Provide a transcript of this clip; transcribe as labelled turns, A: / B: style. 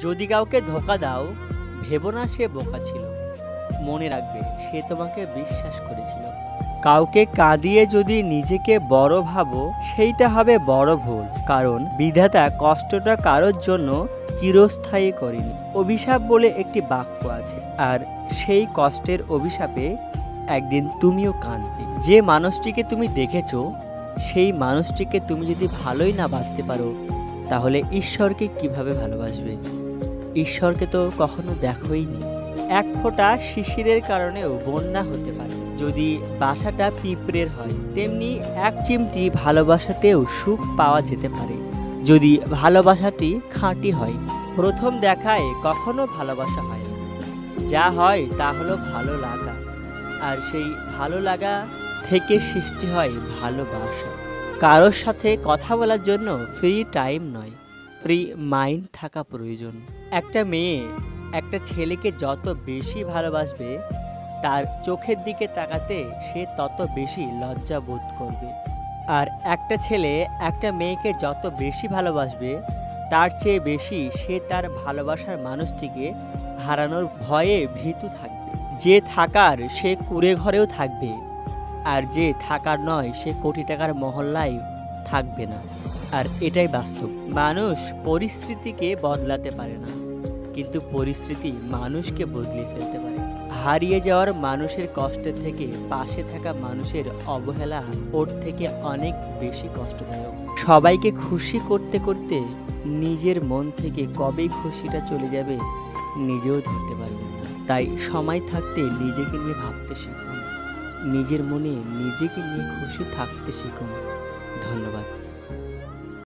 A: যদি কাউকে ধোঁকা দাও, ভেবো না সে বোকা ছিল। মনে রাখবে সে তোমাকে বিশ্বাস করেছিল। কাউকে কাঁদিয়ে যদি নিজেকে বড় ভাবো, সেইটা হবে বড় ভুল। কারণ বিধাতা কষ্টটা কারোর জন্য চিরস্থায়ী করেনি। অভিশাপ বলে একটি বাক্য আছে, আর সেই কষ্টের অভিশাপে একদিন তুমিও কাঁদবে। যে মানুষটিকে তুমি দেখেছো, সেই মানুষটিকে তুমি যদি ভালোই না বাসতে পারো, তাহলে ঈশ্বরকে কিভাবে ভালোবাসবে? ঈশ্বরকে তো কখনো দেখোইনি। এক ফোঁটা শিশিরের কারণেও বন্যা হতে পারে। যদি বাসাটা পিঁপড়ের হয়, তেমনি এক চিমটি ভালোবাসাতেও সুখ পাওয়া যেতে পারে, যদি ভালোবাসাটি খাঁটি হয়। প্রথম দেখায় কখনো ভালোবাসা হয় না, যা হয় তা হলো ভালো লাগা, আর সেই ভালো লাগা থেকে সৃষ্টি হয় ভালোবাসা। কারোর সাথে কথা বলার জন্য ফ্রি টাইম নয়, ফ্রি মাইন্ড থাকা প্রয়োজন। একটা মেয়ে একটা ছেলেকে যত বেশি ভালোবাসবে, তার চোখের দিকে তাকাতে সে তত বেশি লজ্জা বোধ করবে। আর একটা ছেলে একটা মেয়েকে যত বেশি ভালোবাসবে, তার চেয়ে বেশি সে তার ভালোবাসার মানুষটিকে হারানোর ভয়ে ভীতু থাকবে। যে থাকার সে কুঁড়ে ঘরেও থাকবে, আর যে থাকার নয় সে কোটি টাকার মহল্লায় থাকবে না। আর এটাই বাস্তব। মানুষ পরিস্থিতিকে বদলাতে পারে না, কিন্তু পরিস্থিতি মানুষকে বদলে ফেলতে পারে। হারিয়ে যাওয়ার মানুষের কষ্টের থেকে পাশে থাকা মানুষের অবহেলা ওর থেকে অনেক বেশি কষ্টদায়ক। সবাইকে খুশি করতে করতে নিজের মন থেকে কবে খুশিটা চলে যাবে নিজেও ধরতে পারবেন না। তাই সময় থাকতে নিজেকে নিয়ে ভাবতে শিখুন, নিজের মনে নিজেকে নিয়ে খুশি থাকতে শিখুন। ধন্যবাদ।